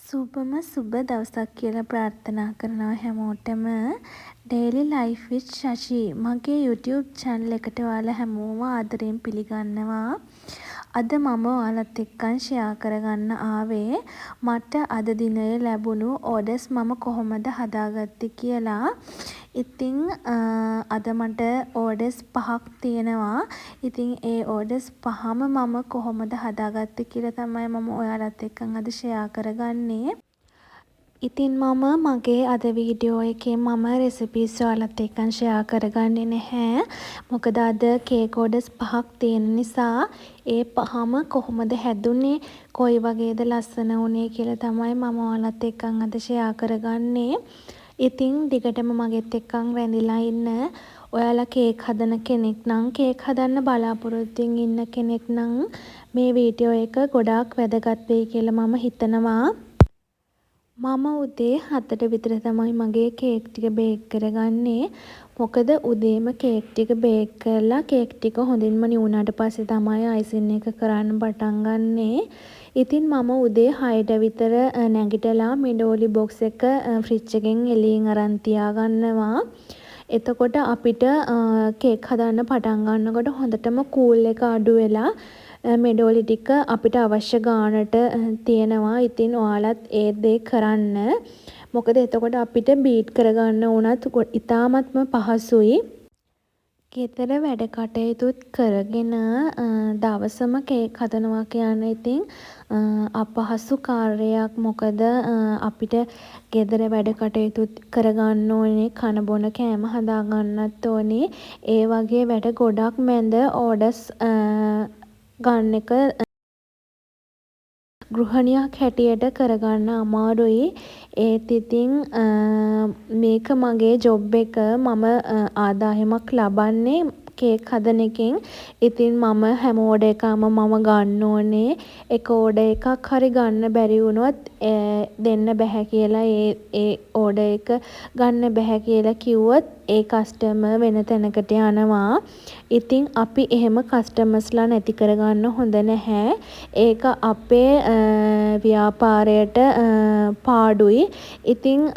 සුබම සුබ දවසක් කියලා ප්‍රාර්ථනා කරනවා හැමෝටම. Daily Life with Shashi මගේ YouTube channel එකට ඔයාලා හැමෝම ආදරයෙන් පිළිගන්නවා. අද මම ඔයාලත් එක්කන් share කරගන්න ආවේ මට අද දිනේ ලැබුණු orders මම කොහොමද හදාගත්තේ කියලා. ඉතින් අද මට orders 5ක් තියෙනවා. ඉතින් ඒ orders පහම මම කොහොමද හදාගත්තේ කියලා තමයි මම ඔයාලත් එක්කන් අද share කරගන්නේ. ඉතින් මම මගේ අද වීඩියෝ එකේ මම රෙසිපීස් ඔයාලත් එක්කන් share කරගන්නේ නැහැ. මොකද අද කේක් orders 5ක් තියෙන නිසා ඒ පහම කොහොමද හැදුනේ, කොයි වගේද ලස්සන වුනේ කියලා තමයි මම ඔයාලත් එක්කන් අද share කරගන්නේ. ඉතින් දිගටම මගෙත් එක්කන් රැඳිලා ඉන්න. ඔයාලා කේක් හදන කෙනෙක් නම්, කේක් හදන්න බලාපොරොත්තුෙන් ඉන්න කෙනෙක් නම් මේ වීඩියෝ එක ගොඩාක් වැදගත් වෙයි කියලා මම හිතනවා. මම උදේ 7ට විතර තමයි මගේ කේක් ටික බේක් කරගන්නේ. මොකද උදේම කේක් ටික බේක් කරලා කේක් ටික හොඳින්ම නිවුණාට පස්සේ තමයි අයිසින් එක කරන්න පටන් ගන්නේ. ඉතින් මම උදේ 6ට විතර නැගිටලා මිඩෝලි බොක්ස් එක ෆ්‍රිජ් එකෙන් එළියෙන් අරන් තියාගන්නවා. එතකොට අපිට කේක් හදන්න පටන් ගන්නකොට හොඳටම කූල් එක අඩු වෙලා මෙඩෝලි ටික අපිට අවශ්‍ය ගානට තියෙනවා. ඉතින් ඔයාලත් ඒ දේ කරන්න. මොකද එතකොට අපිට බීට් කරගන්න උනත් ඉතාමත්ම පහසුයි. ගෙදර වැඩ කටයුතුත් කරගෙන දවසම කේක් හදනවා කියන්නේ ඉතින් අපහසු කාර්යයක්. මොකද අපිට ගෙදර වැඩ කටයුතුත් කරගන්න ඕනේ, කන බොන කෑම හදා ගන්නත් ඕනේ. ඒ වගේ වැඩ ගොඩක් මැද orders ගන්න එක ගෘහණියක් හැටියට කරගන්න අමාරුයි. ඒත් ඉතින් මේක මගේ ජොබ් එක. මම ආදායමක් ලබන්නේ කේක් හදන එකෙන්. ඉතින් මම හැම order එකම මම ගන්න ඕනේ. එක order එකක් හරි ගන්න බැරි වුණොත් දෙන්න බැහැ කියලා, ඒ order එක ගන්න බැහැ කියලා කිව්වොත් ඒ කස්ටමර් වෙන තැනකට යනවා. ඉතින් අපි එහෙම කස්ටමර්ස්ලා නැති කරගන්න හොඳ නැහැ. ඒක අපේ ව්‍යාපාරයට පාඩුයි. ඉතින්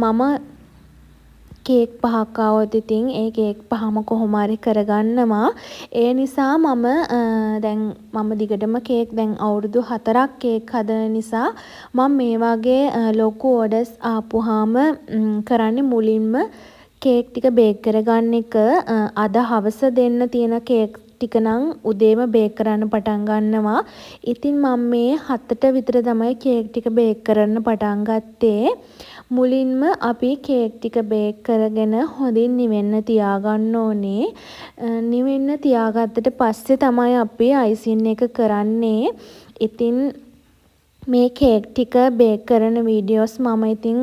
මම කේක් 5ක් ආවොත් ඉතින් ඒ කේක් පහම කොහොම හරි කරගන්නවා. ඒ නිසා මම දිගටම කේක් දැන් අවුරුදු 4ක් කේක් හදන නිසා මම මේ වගේ ලොකු orders ආපුවාම කරන්නේ මුලින්ම කේක් ටික බේක් කරගන්න එක. අද හවස දෙන්න තියෙන කේක් ටික නම් උදේම බේක් කරන්න පටන් ගන්නවා. ඉතින් මම මේ 7ට විතර තමයි කේක් ටික බේක් කරන්න පටන් ගත්තේ. මුලින්ම අපි කේක් ටික බේක් කරගෙන හොඳින් නිවෙන්න තියාගන්න ඕනේ. නිවෙන්න තියාගත්තට පස්සේ තමයි අපි අයිසින් එක කරන්නේ. ඉතින් මේ කේක් ටික බේක් කරන වීඩියෝස් මම ඉතින්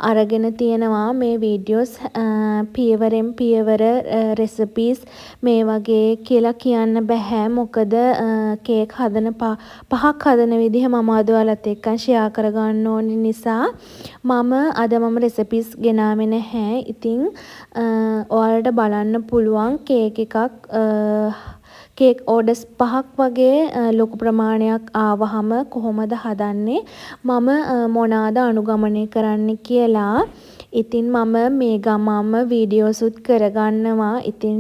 අරගෙන තියෙනවා. මේ වීඩියෝස් පියවරෙන් පියවර රෙසිපීස් මේ වගේ කියලා කියන්න බෑ. මොකද කේක් හදන පහක් හදන විදිහ මම අද ඔයාලත් එක්ක ෂෙයා කරගන්න ඕන නිසා මම රෙසිපීස් ගෙනාවේ නැහැ. ඉතින් ඔයාලට බලන්න පුළුවන් කේක් එකක් කේක් orders 5ක් වගේ ලොකු ප්‍රමාණයක් ආවහම කොහොමද හදන්නේ, මම මොනවාද අනුගමනය කරන්න කියලා. ඉතින් මම මේ ගමම වීඩියෝසුත් කරගන්නවා. ඉතින්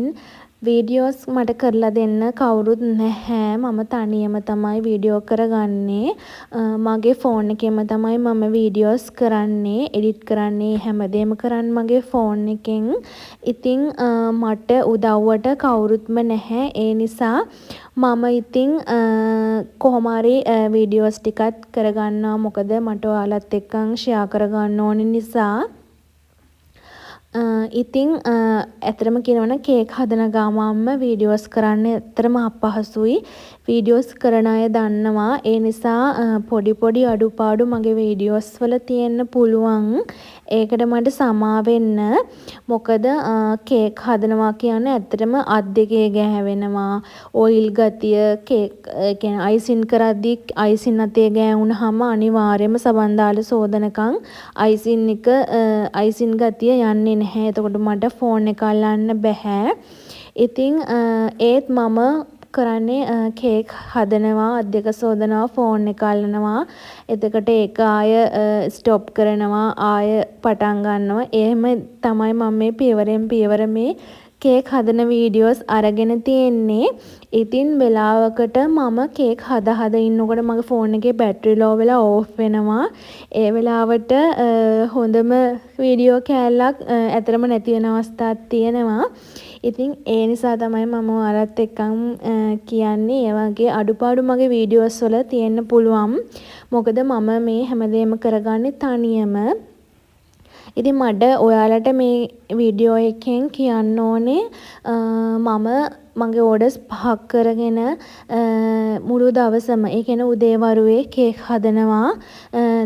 වීඩියෝස් මට කරලා දෙන්න කවුරුත් නැහැ. මම තනියම තමයි වීඩියෝ කරගන්නේ. මගේ ෆෝන් එකෙන්ම තමයි මම වීඩියෝස් කරන්නේ, එඩිට් කරන්නේ, හැමදේම කරන්නේ මගේ ෆෝන් එකෙන්. ඉතින් මට උදව්වට කවුරුත්ම නැහැ. ඒ නිසා මම ඉතින් කොහොම හරි වීඩියෝස් ටිකත් කරගන්නවා. මොකද මට ඔයාලත් එක්ක ෂෙයා කරගන්න ඕන නිසා. ඉතින් ඇත්තටම කියනවනම් කේක් හදන ගමන්ම වීඩියෝස් කරන්න ඇත්තටම අපහසුයි. වීඩියෝස් කරන අය දන්නවා. ඒ නිසා පොඩි අඩුපාඩු මගේ වීඩියෝස් වල තියෙන්න පුළුවන්. ඒකට මට සමා වෙන්න. මොකද කේක් හදනවා කියන්නේ ඇත්තටම අත් දෙකේ ගෑවෙනවා. ඔයිල් ගතිය කේක් කියන්නේ අයිසින් කරද්දී අයිසින් අතේ ගෑවුනහම අනිවාර්යයෙන්ම සබන් දාලා සෝදනකම් අයිසින් ගතිය යන්නේ නැහැ. එතකොට මට ෆෝන් එක අල්ලන්න බෑ. ඉතින් ඒත් මම කරන්නේ කේක් හදනවා, අත් දෙක සෝදනවා, ෆෝන් එක අල්ලනවා. එතකොට ඒක ආය ස්ටොප් කරනවා, ආය පටන් ගන්නවා. එහෙම තමයි මම මේ පියවරෙන් පියවර මේ කේක් හදන වීඩියෝස් අරගෙන තියෙන්නේ. ඉතින් වෙලාවකට මම කේක් හද ඉන්නකොට මගේ ෆෝන් එකේ බැටරි ලෝ වෙලා ඕෆ් වෙනවා. ඒ වෙලාවට හොඳම වීඩියෝ කෑල්ලක් ඇතරම නැති වෙන අවස්ථාවක් තියෙනවා. ඉතින් ඒ නිසා තමයි මම ඔයාලත් එක්කම කියන්නේ ඒ වගේ අඩුපාඩු මගේ වීඩියෝස් වල තියෙන්න පුළුවන්. මොකද මම මේ හැමදේම කරගන්නේ තනියම. ඉතින් මට ඔයාලට මේ වීඩියෝ එකෙන් කියන්න ඕනේ මම මගේ ඕඩර්ස් 5ක් කරගෙන මුළු දවසම ඒ කියන්නේ උදේ වරුවේ කේක් හදනවා.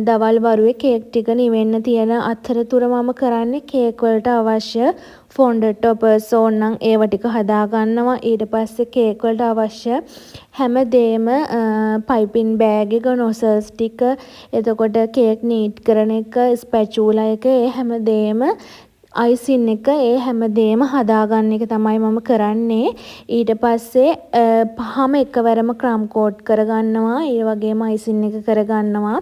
දවල් වරුවේ කේක් ටික නිවෙන්න තියෙන අතරතුර මම කරන්නේ කේක් වලට අවශ්‍ය ෆොන්ඩර් ටොපර්ස් ඕනනම් ඒව ටික හදා ගන්නවා. ඊට පස්සේ කේක් වලට අවශ්‍ය හැමදේම පයිපින් බෑග් එක, නොසල්ස් ටික, එතකොට කේක් නීට් කරන එක, ස්පැචුලා එක, ඒ හැමදේම අයිසින් එක, ඒ හැමදේම හදාගන්න එක තමයි මම කරන්නේ. ඊට පස්සේ පහම එකවරම ක්‍රම් කෝට් කරගන්නවා. ඒ වගේම අයිසින් එක කරගන්නවා.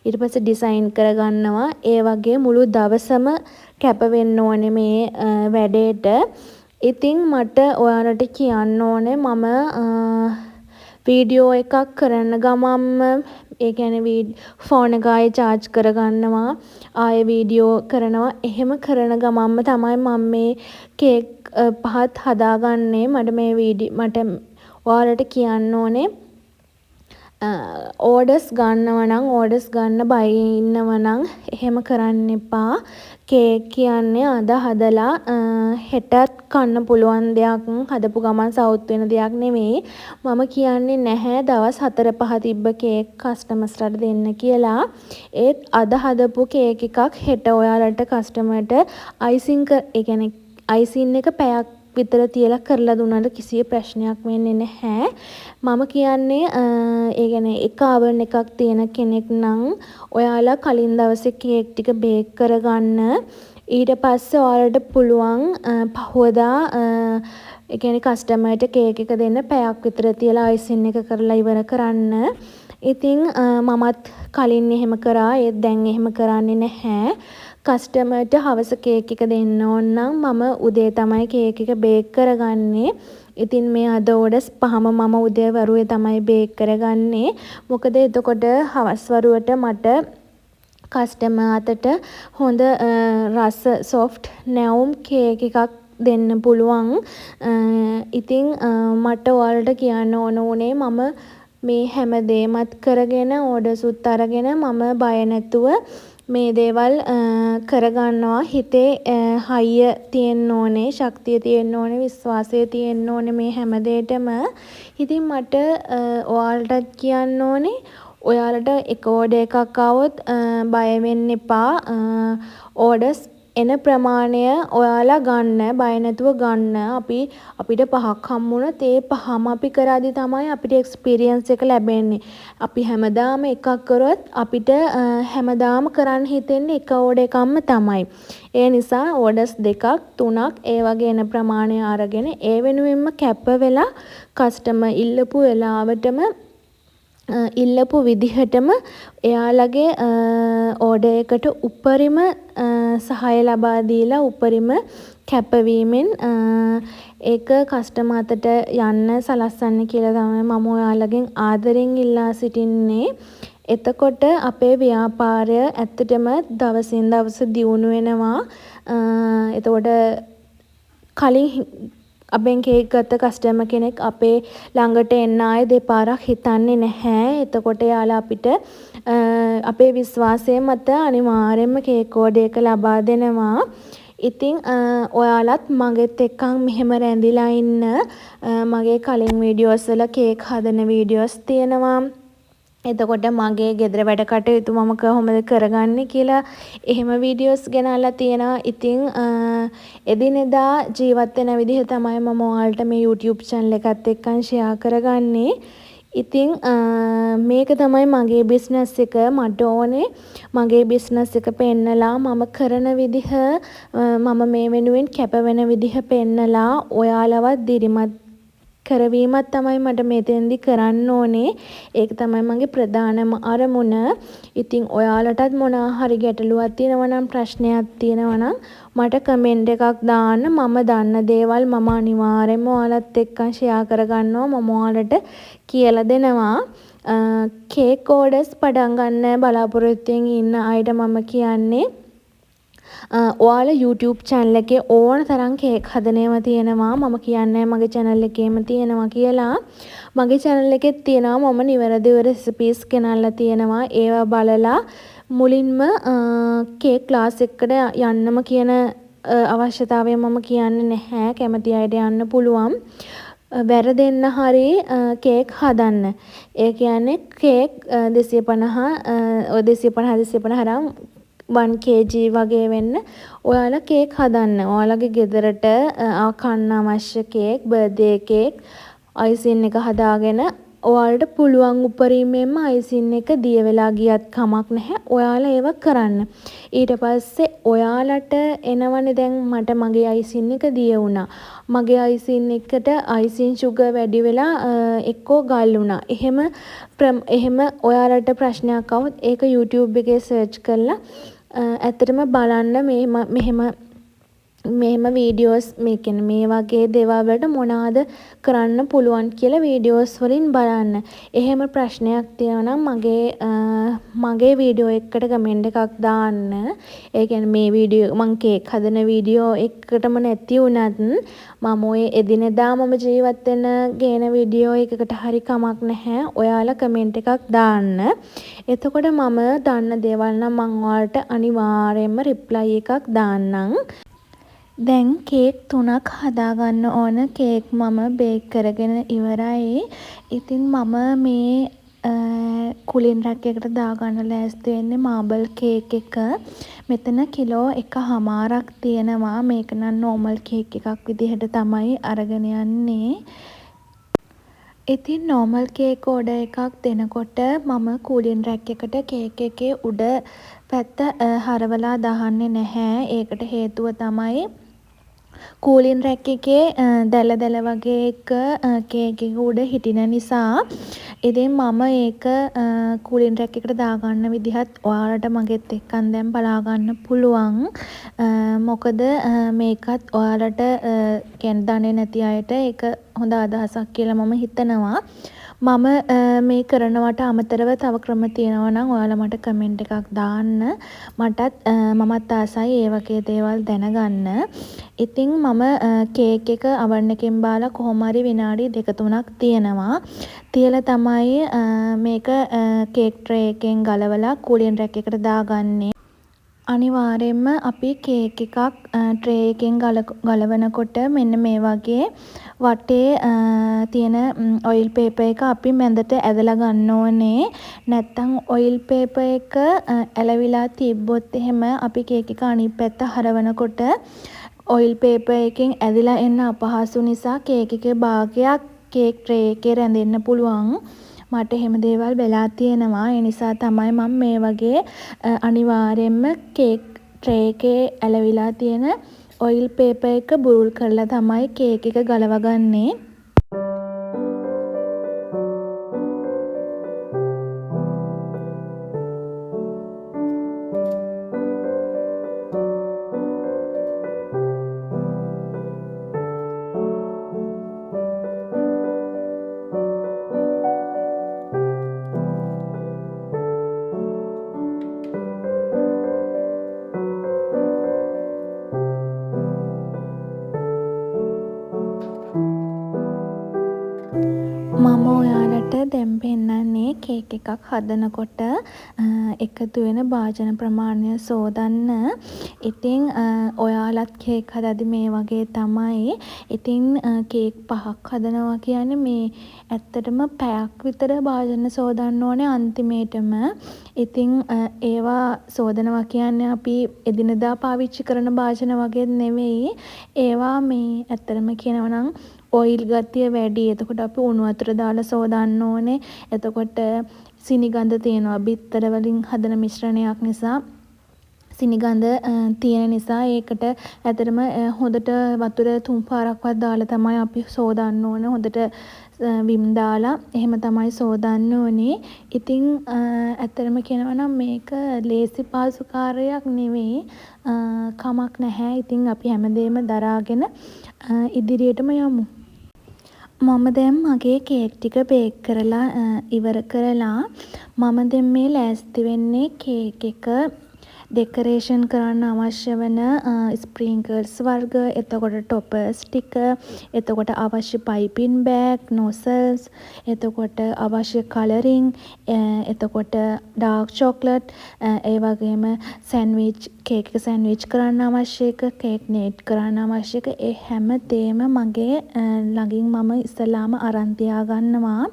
ඊට පස්සේ ඩිසයින් කරගන්නවා. ඒ වගේ මුළු දවසම කැප වෙන්න ඕනේ මේ වැඩේට. ඉතින් මට ඔයාලට කියන්න ඕනේ මම වීඩියෝ එකක් කරන ගමන්ම ඒ කියන්නේ ෆෝන් එක ආයේ charge කරගන්නවා. ආයේ වීඩියෝ කරනවා. එහෙම කරන ගමන්ම තමයි මම මේ කේක් පහත් හදාගන්නේ. මට ඔයාලට කියන්න ඕනේ ඕඩර්ස් ඕඩර්ස් ගන්න බය ඉන්නවනම් එහෙම කරන්න එපා. කේක් කියන්නේ අද හදලා හෙටත් කන්න පුළුවන් දෙයක්, හදපු ගමන් සවුත් වෙන දෙයක් නෙමෙයි. මම කියන්නේ නැහැ දවස් 4-5 තිබ්බ කේක් කස්ටමර්ස්ලාට දෙන්න කියලා. ඒත් අද හදපු කේක් එකක් හෙට ඔයාලට කස්ටමර්ට අයිසින් එක පැයක් විතර තියලා කරලා දුන්නාට කිසි ප්‍රශ්නයක් වෙන්නේ නැහැ. මම කියන්නේ ඒ කියන්නේ එක oven එකක් තියෙන කෙනෙක් නම් ඔයාලා කලින් දවසේ කේක් ටික බේක් කරගන්න. ඊට පස්සේ ඔයාලට පුළුවන් පහවදා ඒ කියන්නේ කස්ටමර්ට කේක් එක දෙන්න පැයක් විතර තියලා අයිසින් එක කරලා ඉවර කරන්න. ඉතින් මමත් කලින් එහෙම කරා. ඒත් දැන් එහෙම කරන්නේ නැහැ. කස්ටමර්ට හවස කේක් එක දෙන්න ඕන නම් මම උදේ තමයි කේක් එක බේක් කරගන්නේ. ඉතින් මේ අද ඕඩර්ස් පහම මම උදේ වරුවේ තමයි බේක් කරගන්නේ. මොකද එතකොට හවස් වරුවට මට කස්ටමර් අතට හොඳ රස සොෆ්ට් නැවුම් කේක් එකක් දෙන්න පුළුවන්. ඉතින් මට ඔයාලට කියන්න ඕනේ මම මේ හැම දෙයක්මත් කරගෙන ඕඩර්ස් උත් අරගෙන මම බය නැතුව මේ දේවල් කරගන්නවා. හිතේ හයිය තියෙන්න ඕනේ, ශක්තිය තියෙන්න ඕනේ, විශ්වාසය තියෙන්න ඕනේ මේ හැම දෙයකටම. ඉතින් මට ඔයාලට කියන්න ඕනේ ඔයාලට එක ඕඩර් එකක් ආවොත් බය වෙන්න එපා. ඕඩර්ස් එන ප්‍රමාණය ඔයාලා ගන්න, බය නැතුව ගන්න. අපිට පහක් හම්බුනොත් ඒ පහම අපි කරද්දි තමයි අපිට එක්ස්පීරියන්ස් එක ලැබෙන්නේ. අපි හැමදාම එකක් කරොත් අපිට හැමදාම කරන්න හිතෙන්නේ එක ඕඩර් එකක්ම තමයි. ඒ නිසා ඕඩර්ස් 2ක් 3ක් ඒ වගේ එන ප්‍රමාණය අරගෙන ඒ වෙනුවෙන්ම කැප වෙලා කස්ටමර් ඉල්ලපු වෙලාවටම ඉල්ලපු විදිහටම එයාලගේ ඕඩර් එකට උපරිම සහාය ලබා දීලා උපරිම කැපවීමෙන් ඒක කස්ටමර් අතට යන්න සලස්වන්න කියලා තමයි මම ඔයාලගෙන් ආදරෙන් ඉල්ලා සිටින්නේ. එතකොට අපේ ව්‍යාපාරය ඇත්තටම දවසින් දවස දියුණු වෙනවා. එතකොට කලින් අපෙන් කේක් ගත්ත කස්ටමර් කෙනෙක් අපේ ළඟට එන්න ආයේ දෙපාරක් හිතන්නේ නැහැ. එතකොට යාළුවා අපිට අපේ විශ්වාසය මත අනිවාර්යයෙන්ම කේක් ඕඩර් එක ලබා දෙනවා. ඉතින් ඔයාලත් මගෙත් එක්කන් මෙහෙම රැඳිලා ඉන්න. මගේ කලින් වීඩියෝස් වල කේක් හදන වීඩියෝස් තියෙනවා. එතකොට මගේ ගෙදර වැඩ කටයුතු මම කොහොමද කරගන්නේ කියලා එහෙම වීඩියෝස් ගෙනල්ලා තියෙනවා. ඉතින් එදිනෙදා ජීවත් වෙන විදිහ තමයි මම ඔයාලට මේ YouTube channel එකත් එක්කන් ෂෙයා කරගන්නේ. ඉතින් මේක තමයි මගේ බිස්නස් එක. මට ඕනේ මගේ බිස්නස් එක පෙන්නලා මම කරන විදිහ මම මේ වෙනුවෙන් කැප වෙන විදිහ පෙන්නලා ඔයාලවත් දිරිමත් කරවීමක් තමයි මට මෙතෙන්දි කරන්න ඕනේ. ඒක තමයි මගේ ප්‍රධානම අරමුණ. ඉතින් ඔයාලටත් මොනවා හරි ගැටලුවක් තියෙනවා නම් ප්‍රශ්නයක් තියෙනවා නම් මට කමෙන්ට් එකක් දාන්න. මම දන්න දේවල් මම අනිවාර්යයෙන්ම ඔයාලත් එක්ක ෂෙයා කරගන්නවා. මම ඔයාලට කියලා දෙනවා. කේක් ඕඩර්ස් පටන් ගන්න බලාපොරොත්තුෙන් ඉන්න අයට මම කියන්නේ ඔයාලා YouTube channel එකේ ඕන තරම් කේක් හදන ඒවා තියෙනවා. මම කියන්නේ මගේ channel එකේම තියෙනවා කියලා. මගේ channel එකෙත් තියෙනවා මම නිවැරදිව recipes ගෙනල්ලා තියෙනවා. ඒවා බලලා මුලින්ම කේක් class එකකට යන්නම කියන අවශ්‍යතාවය මම කියන්නේ නැහැ. කැමති අයට යන්න පුළුවන්. වැරදෙන්න හරි කේක් හදන්න. ඒ කියන්නේ කේක් 250 1 kg වගේ වෙන්න ඔයාලා කේක් හදන්න. ඔයාලගේ ගෙදරට කන්න අවශ්‍ය කේක්, බර්ත්ඩේ කේක්, අයිසින් එක හදාගෙන ඔයාලට පුළුවන් උපරිමයෙන්ම අයිසින් එක දිය වෙලා ගියත් කමක් නැහැ. ඔයාලා ඒව කරන්න. ඊට පස්සේ ඔයාලට එනවනේ දැන් මට මගේ අයිසින් එක දිය වුණා. මගේ අයිසින් එකට අයිසින් සුගර් වැඩි වෙලා එක්කෝ ගල් වුණා. එහෙම ඔයාලට ප්‍රශ්නයක් આવොත් ඒක YouTube එකේ සර්ච් කරලා ඇත්තටම බලන්න මෙහෙම වීඩියෝස් මේ වගේ දේවල් වලට මොනවාද කරන්න පුළුවන් කියලා වීඩියෝස් වලින් බලන්න. එහෙම ප්‍රශ්නයක් තියෙනවා නම් මගේ වීඩියෝ එකකට කමෙන්ට් එකක් දාන්න. ඒ කියන්නේ මේ වීඩියෝ මං කේක් හදන වීඩියෝ එකකටම නැති වුණත් මම ඔය එදිනෙදා මම ජීවත් වෙන ගේන වීඩියෝ එකකට හරි කමක් නැහැ. ඔයාලා කමෙන්ට් එකක් දාන්න. එතකොට මම දන්න දේවල් නම් මං ඔයාලට අනිවාර්යයෙන්ම රිප්ලයි එකක් දාන්නම්. දැන් කේක් 3ක් හදාගන්න ඕන. කේක් මම බේක් කරගෙන ඉවරයි. ඉතින් මම මේ කුලින් රැක් එකට දාගන්න ලෑස්ති වෙන්නේ මාබල් කේක් එක. මෙතන කිලෝ 1.5ක් තියෙනවා. මේක නම් නෝමල් කේක් එකක් විදිහට තමයි අරගෙන යන්නේ. ඉතින් නෝමල් කේක් ඕඩර් එකක් දෙනකොට මම කූලින් රැක් එකට කේක් එකේ උඩ පැත්ත හරවලා දාන්නේ නැහැ. ඒකට හේතුව තමයි කූලින් රැක් එකේ දැල වගේ එක කේක් එක උඩ හිටින නිසා. ඉතින් මම ඒක කූලින් රැක් එකට දාගන්න විදිහත් ඔයාලට මගෙත් එක්කන් දැන් බලා ගන්න පුළුවන්. මොකද මේකත් ඔයාලට දන්නේ නැති අයට ඒක හොඳ අදහසක් කියලා මම හිතනවා. මම මේ කරනවට අමතරව තව ක්‍රම තියෙනවා නම් ඔයාලා මට කමෙන්ට් එකක් දාන්න. මමත් ආසයි ඒ වගේ දේවල් දැනගන්න. ඉතින් මම කේක් එක oven එකෙන් බාලා කොහොම හරි විනාඩි 2-3ක් තියනවා. තියලා තමයි මේක කේක් ට්‍රේ එකෙන් ගලවලා කූලින් රැක් එකට දාගන්නේ. අනිවාර්යයෙන්ම අපි කේක් එකක් ට්‍රේ එකෙන් ගලවනකොට මෙන්න මේ වගේ වටේ තියෙන ඔයිල් පේපර් එක අපි මැදට ඇදලා ගන්න ඕනේ. නැත්තම් ඔයිල් පේපර් එක ඇලවිලා තිබ්බොත් එහෙම අපි කේක් එක අනිත් පැත්ත හරවනකොට ඔයිල් පේපර් එකෙන් ඇදලා එන්න අපහසු නිසා කේක් එකේ භාගයක් කේක් ට්‍රේ එකේ රැඳෙන්න පුළුවන්. මට එහෙම දේවල් වෙලා තියෙනවා. ඒ නිසා තමයි මම මේ වගේ අනිවාර්යයෙන්ම කේක් ට්‍රේ එකේ ඇලවිලා තියෙන ඔයිල් පේපර් එක බුරුල් කරලා තමයි කේක් එක ගලවගන්නේ. මම ඔයාලට දැන් පෙන්නන්නේ කේක් එකක් හදනකොට එකතු වෙන භාජන ප්‍රමාණය සෝදන්න. ඉතින් ඔයාලත් කේක් හදද්දි මේ වගේ තමයි. ඉතින් කේක් 5ක් හදනවා කියන්නේ මේ ඇත්තටම පැයක් විතර භාජන සෝදන්න ඕනේ අන්තිමේටම. ඉතින් ඒවා සෝදනවා කියන්නේ අපි එදිනෙදා පාවිච්චි කරන භාජන වගේ නෙවෙයි. ඒවා මේ ඇත්තටම කියනවා නම් ඔයිල් ගතිය වැඩි. එතකොට අපි උණු වතුර දාලා සෝදන්න ඕනේ. එතකොට සිනිගඳ තියෙනවා. බිත්තර වලින් හදන මිශ්‍රණයක් නිසා සිනිගඳ තියෙන නිසා ඒකට ඇත්තටම හොඳට වතුර 3 පාරක්වත් දාලා තමයි අපි සෝදන්න ඕනේ. හොඳට විම් දාලා එහෙම තමයි සෝදන්න ඕනේ. ඉතින් ඇත්තටම කියනවා නම් මේක ලේසි පහසු කාර්යයක් නෙවෙයි. කමක් නැහැ. ඉතින් අපි හැමදේම දරාගෙන ඉදිරියටම යමු. මම දැන් මගේ කේක් ටික බේක් කරලා ඉවර කරලා මම දැන් මේ ලෑස්ති වෙන්නේ කේක් එක ඩෙකරේෂන් කරන්න අවශ්‍ය වෙන ස්ප්‍රින්කල්ස් වර්ග, එතකොට ටොපර්ස් ටික, එතකොට අවශ්‍ය පයිපින් බෑග්, නොසල්ස්, එතකොට අවශ්‍ය කලරින්, එතකොට ඩාර්ක් චොක්ලට්, ඒ වගේම සෑන්ඩ්විච් කේක් එක සෑන්ඩ්විච් කරන්න අවශ්‍ය එක, කේක් නේට් කරන්න අවශ්‍ය එක, ඒ හැම දේම මගේ ළඟින් මම ඉස්සෙල්ලාම අරන් තියාගන්නවා.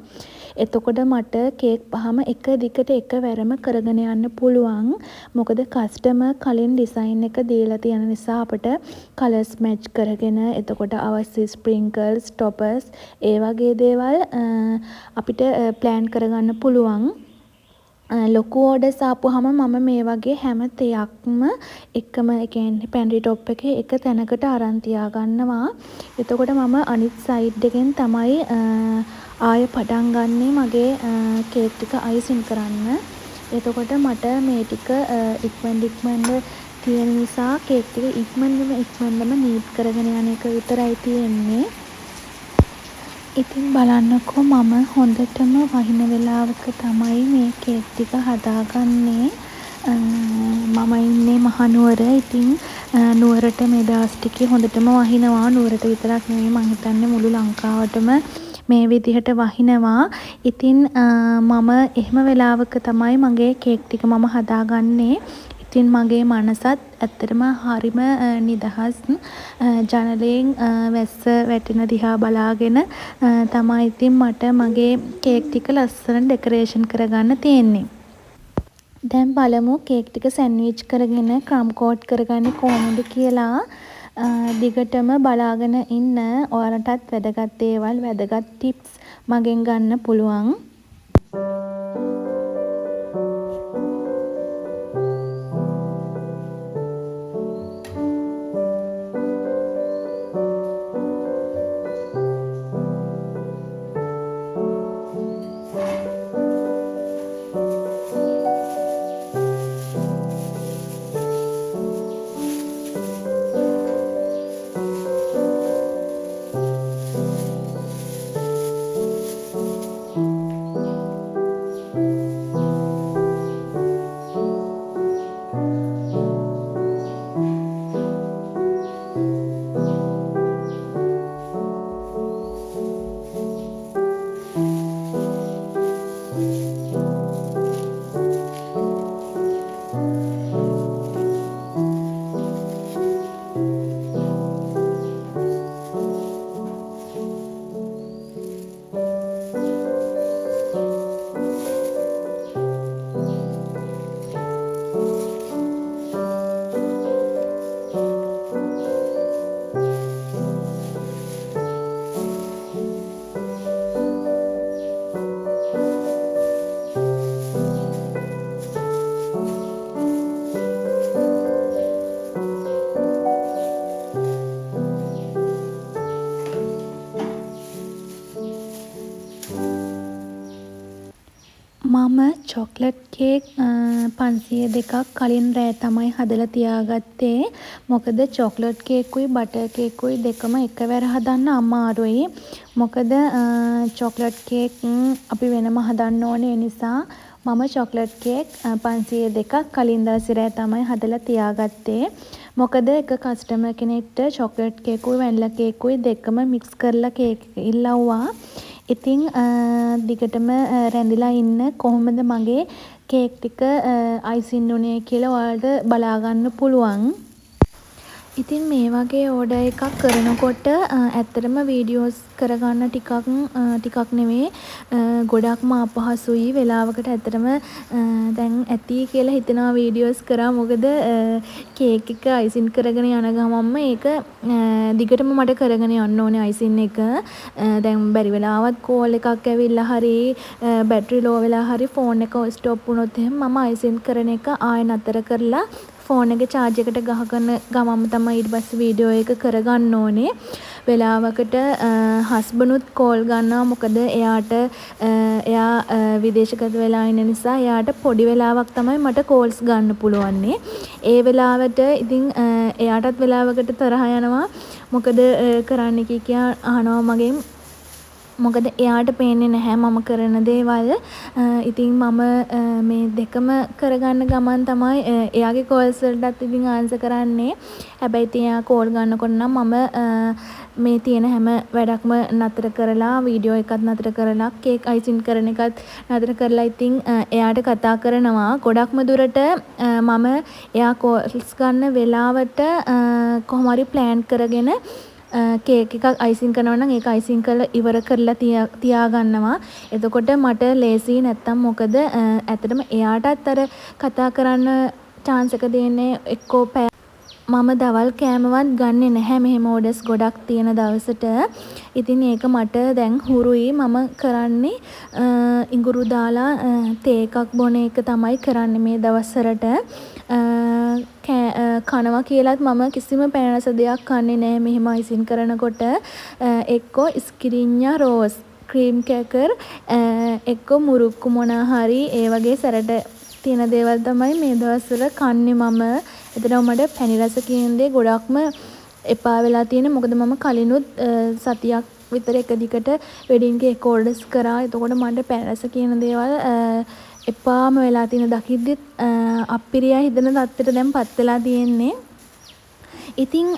එතකොට මට කේක් 5ම එක දිගට එකවරම කරගෙන යන්න පුළුවන්. මොකද කස්ටමර් කලින් ඩිසයින් එක දීලා තියෙන නිසා අපිට කලර්ස් මැච් කරගෙන එතකොට අවශ්‍ය ස්ප්‍රින්කල්ස්, ටොපර්ස් ඒ වගේ දේවල් අපිට ප්ලෑන් කරගන්න පුළුවන්. ලොකු ඕඩර්ස් ආපුවාම මම මේ වගේ හැම දෙයක්ම එකම ඒ කියන්නේ පැන්ට්‍රි টොප් එකේ එක තැනකට අරන් තියාගන්නවා. එතකොට මම අනිත් සයිඩ් එකෙන් තමයි ආයෙ පටන් ගන්නෙ මගේ කේක් ටික අයිසින් කරන්න. එතකොට මට මේ ටික ඉක්මනට තියෙන නිසා කේක් ටික ඉක්මනටම නීට් කරගෙන යන එක විතරයි තියෙන්නේ. ඉතින් බලන්නකෝ මම හොඳටම වහින වෙලාවක තමයි මේ කේක් ටික හදාගන්නේ. මම ඉන්නේ මහනුවර. ඉතින් නුවරට මේ දවස් ටිකේ හොඳටම වහිනවා. නුවරට විතරක් නෙවෙයි මං හිතන්නේ මුළු ලංකාවටම මේ විදිහට වහිනවා. ඉතින් මම එහෙම වෙලාවක තමයි මගේ කේක් ටික මම හදාගන්නේ. ඉතින් මගේ මනසත් ඇත්තටම හරිම නිදහස්. ජනලයෙන් වැස්ස වැටෙන දිහා බලාගෙන තමයි ඉතින් මට මගේ කේක් ටික ලස්සන ඩෙකරේෂන් කරගන්න තියෙන්නේ. දැන් බලමු කේක් ටික සෑන්ඩ්විච් කරගෙන ක්‍රම් කෝට් කරගන්නේ කොහොමද කියලා. දිගටම බලාගෙන ඉන්න. ඔයාලටත් වැදගත් දේවල් වැදගත් ටිප්ස් මගෙන් ගන්න පුළුවන්. මම චොක්ලට් කේක් 502ක් කලින් රෑ තමයි හදලා තියාගත්තේ. මොකද චොක්ලට් කේකුයි බටර් කේකුයි දෙකම එකවර හදන්න අමාරුයි. මොකද චොක්ලට් කේක් අපි වෙනම හදන්න ඕනේ. ඒ නිසා මම චොක්ලට් කේක් 502ක් කලින් දවසේ රෑ තමයි හදලා තියාගත්තේ. මොකද එක කස්ටමර් කෙනෙක්ට චොක්ලට් කේකුයි වැනිලා කේකුයි දෙකම මික්ස් කරලා කේක් ඉල්ලුවා. ඉතින් දිගටම රැඳිලා ඉන්න කොහොමද මගේ කේක් ටික අයිසින් වුණේ කියලා ඔයාලට බලා ගන්න පුළුවන්. ඉතින් මේ වගේ ඕඩර් එකක් කරනකොට ඇත්තටම වීඩියෝස් කරගන්න ටිකක් නෙමේ ගොඩක්ම අපහසුයි. වෙලාවකට ඇත්තටම දැන් ඇති කියලා හිතෙනවා වීඩියෝස් කරා. මොකද කේක් එක අයිසින් කරගෙන යන ගමන්ම ඒක දිගටම මට කරගෙන යන්න ඕනේ අයිසින් එක. දැන් බැරි වෙලාවත් කෝල් එකක් ඇවිල්ලා හරි බැටරි ලෝ වෙලා හරි ෆෝන් එක ස්ටොප් වුණොත් එහෙම මම අයිසින් කරන එක ආයෙ නතර කරලා ෆෝන් එක චාර්ජ් එකට ගහගෙන ගමන්ම තමයි ඊට පස්සේ වීඩියෝ එක කරගන්න ඕනේ. වෙලාවකට හස්බන්ඩ්ුත් කෝල් ගන්නවා. මොකද එයා විදේශගත වෙලා ඉන්න නිසා එයාට පොඩි වෙලාවක් තමයි මට කෝල්ස් ගන්න පුළුවන්නේ. ඒ වෙලාවට ඉතින් එයාටත් වෙලාවකට තරහ යනවා. මොකද කරන්න කියා අහනවා මගෙන්. මොකද එයාට පේන්නේ නැහැ මම කරන දේවල්. ඉතින් මම මේ දෙකම කරගන්න ගමන් තමයි එයාගේ කෝල්ස් වලටත් ඉතින් ආන්සර් කරන්නේ. හැබැයි ඉතින් එයා කෝල් ගන්නකොට නම් මම මේ තියෙන හැම වැඩක්ම නතර කරලා වීඩියෝ එකත් නතර කරලා කේක් අයිසින් කරන එකත් නතර කරලා ඉතින් එයාට කතා කරනවා. ගොඩක්ම දුරට මම එයා කෝල්ස් ගන්න වෙලාවට කොහොම හරි ප්ලෑන් කරගෙන කේක් එකක් අයිසින් කරනවා නම් ඒක අයිසින් කරලා ඉවර කරලා තියාගන්නවා. එතකොට මට ලේසි. නැත්තම් මොකද ඇත්තටම එයාටත් අර කතා කරන්න chance එක දෙන්නේ එක්කෝ මම දවල් කෑමවත් ගන්නෙ නැහැ මෙහෙම ඕඩර්ස් ගොඩක් තියෙන දවසට. ඉතින් ඒක මට දැන් හුරුයි. මම කරන්නේ ඉඟුරු දාලා තේ එකක් බොන එක තමයි කරන්නේ මේ දවස්වලට. කනවා කියලත් මම කිසිම පැණි රස දෙයක් කන්නේ නැහැ මෙහෙම අයිසින් කරනකොට. එක්කෝ ස්කිරිඤ්ඤා රෝස් ක්‍රීම් කැකර් එක්කෝ මුරුක්කු මොනා හරි ඒ වගේ සැරට තියෙන දේවල් තමයි මේ දවස්වල කන්නේ මම. එතනම මට පැණි රස කියන දේ ගොඩක්ම එපා වෙලා තියෙන්නේ. මොකද මම කලිනුත් සතියක් විතර එක දිගට වෙඩින් කේක් ඕඩර්ස් කරා. එතකොට මට පැණි රස කියන දේවල් එපාම වෙලා තියෙන දකිද්දිත් අප්පිරියා හිතෙන තත්ත්වයට දැන් පත් වෙලා තියෙන්නේ. ඉතින්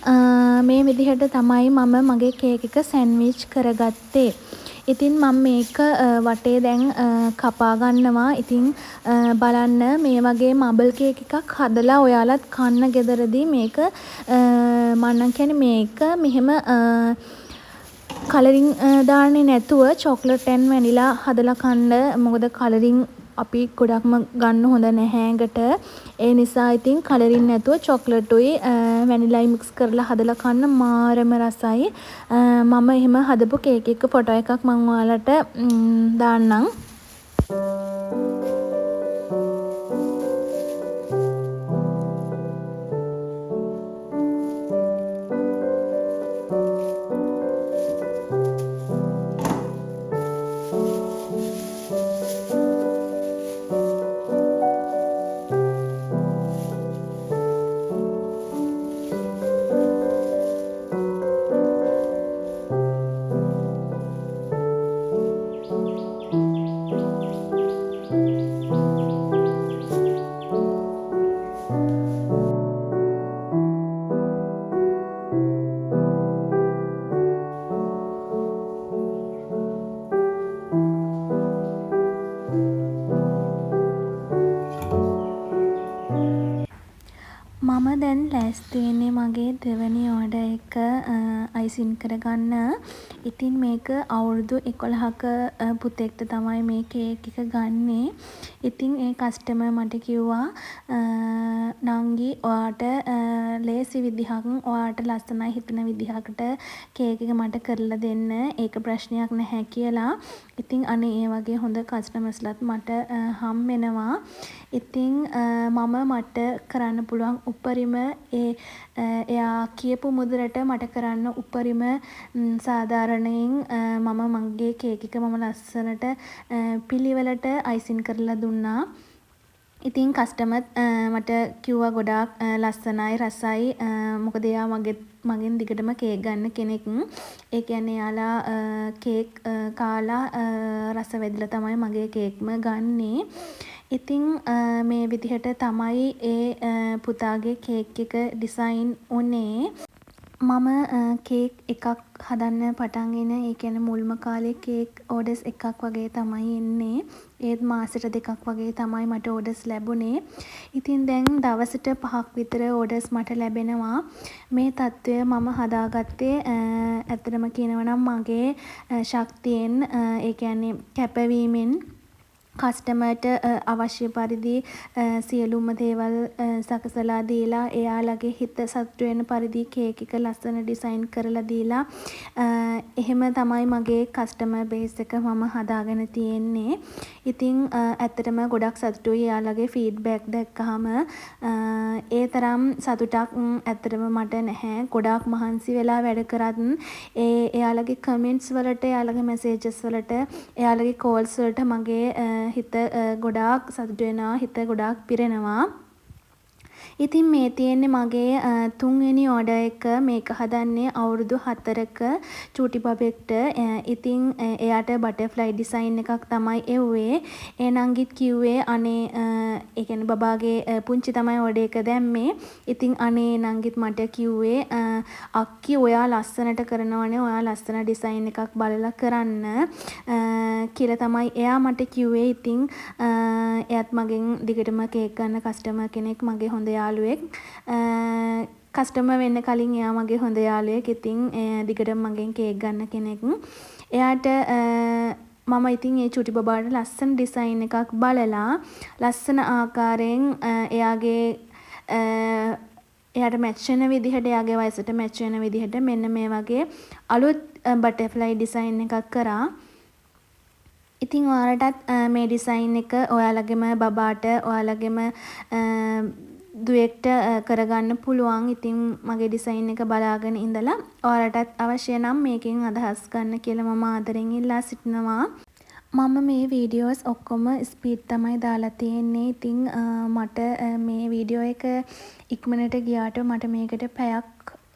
මේ විදිහට තමයි මම මගේ කේක් එක සෑන්ඩ්විච් කරගත්තේ. ඉතින් මම මේක වටේ දැන් කපා ගන්නවා. ඉතින් බලන්න මේ වගේ මබල් කේක් එකක් හදලා ඔයාලත් කන්න ගෙදරදී මේක මම නම් කියන්නේ මේක මෙහෙම කලරින් දාන්නේ නැතුව චොක්ලට් ඇන් වැනිලා හදලා කන්න. මොකද කලරින් අපි ගොඩක්ම ගන්න හොඳ නැහැ ඇඟට. ඒ නිසා ඉතින් කලරින් නැතුව චොක්ලට්ුයි වැනිලායි මික්ස් කරලා හදලා කන්න මාරම රසයි. මම එහෙම හදපු කේක් එක ෆොටෝ එකක් මම ඔයාලට දාන්නම්. මම දැන් ලෑස්ති වෙන්නේ මගේ දෙවැනි ඕඩර් එක අයිසින් කරගන්න. ඉතින් මේක අවුරුදු 11ක පුතෙක්ට තමයි මේ කේක් එක ගන්නෙ. ඉතින් ඒ කස්ටමර් මට කිව්වා නංගි ඔයාට ලේසි විදිහක් ඔයාට ලස්සනයි හිතෙන විදිහකට කේක් එක මට කරලා දෙන්න. ඒක ප්‍රශ්නයක් නැහැ කියලා. ඉතින් අනේ ඒ වගේ හොඳ කස්ටමර්ස්ලාත් මට හම් වෙනවා. ඉතින් මම මට කරන්න පුළුවන් උපරිම එයා කියපු මුදලට මට කරන්න උපරිම සාධාරණයෙන් මම මගේ කේක් එක මම ලස්සනට පිළිවෙලට අයිසින් කරලා දුන්නා. ඉතින් කස්ටමර්ත් මට කිව්වා ගොඩාක් ලස්සනයි රසයි. මොකද එයා මගෙන් දිගටම කේක් ගන්න කෙනෙක්. ඒ කියන්නේ එයාලා කේක් කාලා රස වැදිලා තමයි මගේ කේක්ම ගන්නෙ. ඉතින් මේ විදිහට තමයි ඒ පුතාගේ කේක් එක ඩිසයින් උනේ. මම කේක් එකක් හදන්න පටන්ගෙන ඒ කියන්නේ මුල්ම කාලේ කේක් ඕඩර්ස් එකක් වගේ තමයි එන්නේ. ඒත් මාසෙට දෙකක් වගේ තමයි මට ඕඩර්ස් ලැබුණේ. ඉතින් දැන් දවසට 5ක් විතර ඕඩර්ස් මට ලැබෙනවා. මේ තත්ත්වය මම හදාගත්තේ ඇත්තටම කියනවා නම් මගේ ශක්තියෙන් ඒ කියන්නේ කැපවීමෙන් කස්ටමර්ට අවශ්‍ය පරිදි සියලුම දේවල් සකසලා දීලා එයාලගේ හිත සතුටු වෙන පරිදි කේක් එක ලස්සන ඩිසයින් කරලා දීලා එහෙම තමයි මගේ කස්ටමර් බේස් එක මම හදාගෙන තියෙන්නේ. ඉතින් ඇත්තටම ගොඩක් සතුටුයි එයාලගේ ෆීඩ්බැක් දැක්කහම. ඒ තරම් සතුටක් ඇත්තටම මට නැහැ. ගොඩාක් මහන්සි වෙලා වැඩ කරත් එයාලගේ කමෙන්ට්ස් වලට, එයාලගේ මැසේජස් වලට, එයාලගේ කෝල්ස් වලට මගේ හිත ගොඩාක් සතුටු වෙනවා. හිත ගොඩාක් පිරෙනවා. ඉතින් මේ තියෙන්නේ මගේ 3 වෙනි ඕඩර් එක. මේක හදන්නේ අවුරුදු 4ක චූටි බබෙක්ට. ඉතින් එයාට බටර්ෆ්ලයි ඩිසයින් එකක් තමයි එව්වේ. ඒ නංගිත් කිව්වේ අනේ ඒ කියන්නේ බබාගේ පුංචි තමයි ඕඩර් එක දැම්මේ. ඉතින් අනේ නංගිත් මට කිව්වේ අක්කි ඔයා ලස්සනට කරනවනේ. ඔයා ලස්සන ඩිසයින් එකක් බලලා කරන්න කියලා තමයි එයා මට කිව්වේ. ඉතින් එයාත් මගෙන් දිගටම කේක් ගන්න කස්ටමර් කෙනෙක්, මගේ හොඳ යාළුවෙක්. කස්ටමර් වෙන්න කලින් එයා මගේ හොඳ යාළුවෙක්. ඉතින් දිගටම මගෙන් කේක් ගන්න කෙනෙක්. එයාට මම ඉතින් ඒ චුටි බබාට ලස්සන ඩිසයින් එකක් බලලා ලස්සන ආකාරයෙන් එයාගේ එයාට මැච් වෙන විදිහට, එයාගේ වයසට මැච් වෙන විදිහට මෙන්න මේ වගේ අලුත් බටර්ෆ්ලයි ඩිසයින් එකක් කරා. ඉතින් ඔයාලටත් මේ ඩිසයින් එක ඔයාලගේම බබාට, ඔයාලගේම දුවෙක්ට කරගන්න පුළුවන්. ඉතින් මගේ ඩිසයින් එක බලාගෙන ඉඳලා ඔයාලටත් අවශ්‍ය නම් මේකෙන් අදහස් ගන්න කියලා මම ආදරෙන් ඉල්ලා සිටිනවා. මම මේ වීඩියෝස් ඔක්කොම ස්පීඩ් තමයි දාලා තියෙන්නේ. ඉතින් මට මේ වීඩියෝ එක ඉක්මනට ගියාට මට මේකට පැයක්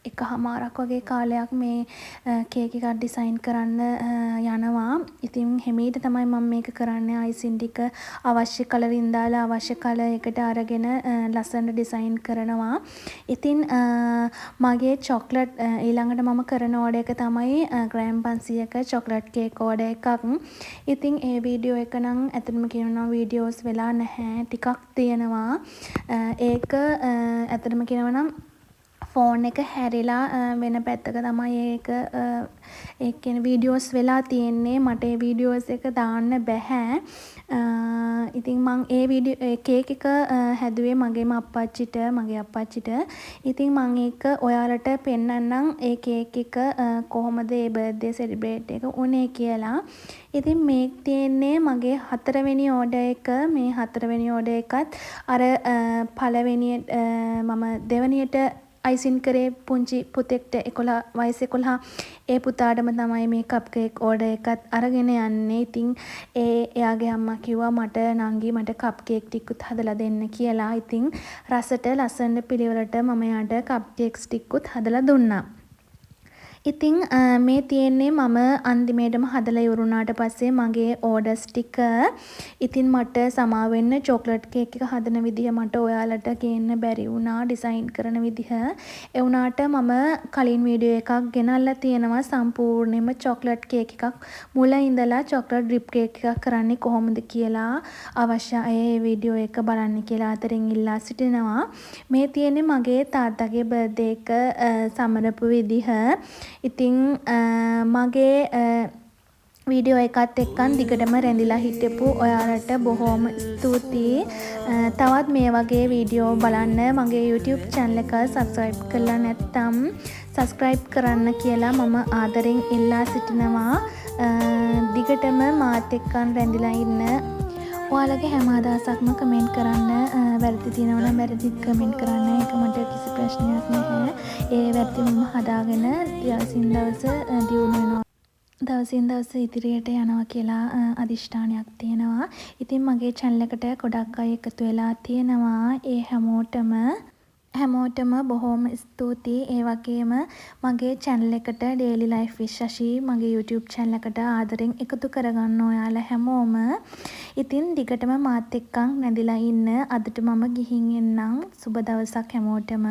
එකහමාරක් වගේ කාලයක් මේ කේක් එකක් ඩිසයින් කරන්න යනවා. ඉතින් හෙමීට තමයි මම මේක කරන්නේ. අයිසින් ටික අවශ්‍ය කලරින් දාලා අවශ්‍ය කලර් එකට අරගෙන ලස්සන ඩිසයින් කරනවා. ඉතින් මගේ චොක්ලට් ඊළඟට මම කරන ඕඩර් එක තමයි ග්‍රෑම් 500ක චොක්ලට් කේක් ඕඩර් එකක්. ඉතින් ඒ වීඩියෝ එක නම් ඇත්තටම කියනවා වීඩියෝස් වෙලා නැහැ. ටිකක් තියෙනවා. ඒක ඇත්තටම කියනවා නම් ෆෝන් එක හැරිලා වෙන පැත්තක තමයි ඒක ඒ කියන්නේ වීඩියෝස් වෙලා තියෙන්නේ. මට ඒ වීඩියෝස් එක දාන්න බැහැ. ඉතින් මං ඒ වීඩියෝ කේක් එක හැදුවේ මගේම අප්පච්චිට. ඉතින් මං ඒක ඔයාලට පෙන්නන්නම් ඒ කේක් එක කොහොමද ඒ බර්ත්ඩේ සෙලිබ්‍රේට් එක උනේ කියලා. ඉතින් මේ තියෙන්නේ මගේ 4 වෙනි ඕඩර් එක. මේ 4 වෙනි ඕඩර් එකත් අර පළවෙනියට මම දෙවෙනියට අයිසින් කරේ පුංචි පුතෙක්ට 11 වයස 11. ඒ පුතාටම තමයි මේ කප් කේක් ඕඩර් එකත් අරගෙන යන්නේ. ඉතින් එයාගේ අම්මා කිව්වා මට නංගි මට කප් කේක් ටිකකුත් හදලා දෙන්න කියලා. ඉතින් රසට ලස්සන පිළිවෙලට මම එයාට කප් කේක්ස් ටිකකුත් හදලා දුන්නා. ඉතින් මේ තියෙන්නේ මම අන්තිමේටම හදලා ඉවරුණාට පස්සේ මගේ ඕඩර්ස් ටික. ඉතින් මට සමා වෙන්න චොක්ලට් කේක් එක හදන විදිහ මට ඔයාලට කියන්න බැරි වුණා. ඩිසයින් කරන විදිහ. ඒ වුණාට මම කලින් වීඩියෝ එකක් ගෙනල්ලා තියෙනවා සම්පූර්ණයෙන්ම චොක්ලට් කේක් එකක් මුල ඉඳලා චොක්ලට් ඩ්‍රිප් කේක් එකක් කරන්නේ කොහොමද කියලා අවශ්‍ය ඒ වීඩියෝ එක බලන්න කියලා අතරින් ඉල්ලා සිටිනවා. මේ තියෙන්නේ මගේ තාත්තගේ බර්ත්ඩේ එක සමරපු විදිහ. ඉතින් මගේ වීඩියෝ එකත් එක්කන් දිගටම රැඳිලා හිටපු ඔයාලට බොහොම ස්තුතියි. තවත් මේ වගේ වීඩියෝ බලන්න මගේ YouTube channel එක subscribe කරලා නැත්නම් subscribe කරන්න කියලා මම ආදරෙන් ඉල්ලා සිටිනවා. දිගටම මාත් එක්කන් රැඳිලා ඉන්න. ඔයාලගේ හැම අදහසක්ම කමෙන්ට් කරන්න. වැරදි තියෙනවා නම් වැරදිත් කමෙන්ට් කරන්න. ඒක මට කිසි ප්‍රශ්නයක් නැහැ. ඒ වැරදි මම හදාගෙන දවසින් දවස දියුණු වෙනවා. දවසින් දවස ඉදිරියට යනවා කියලා අදිෂ්ඨානයක් තියෙනවා. ඉතින් මගේ channel එකට ගොඩක් අය එකතු වෙලා තියෙනවා. ඒ හැමෝටම බොහොම ස්තුතියි. ඒ වගේම මගේ channel එකට daily life with shashi මගේ YouTube channel එකට ආදරෙන් එකතු කරගන්න ඔයාලා හැමෝම. ඉතින් දිගටම මාත් එක්කන් නැදිලා ඉන්න. අදට මම ගිහින් එන්නම්. සුබ දවසක් හැමෝටම.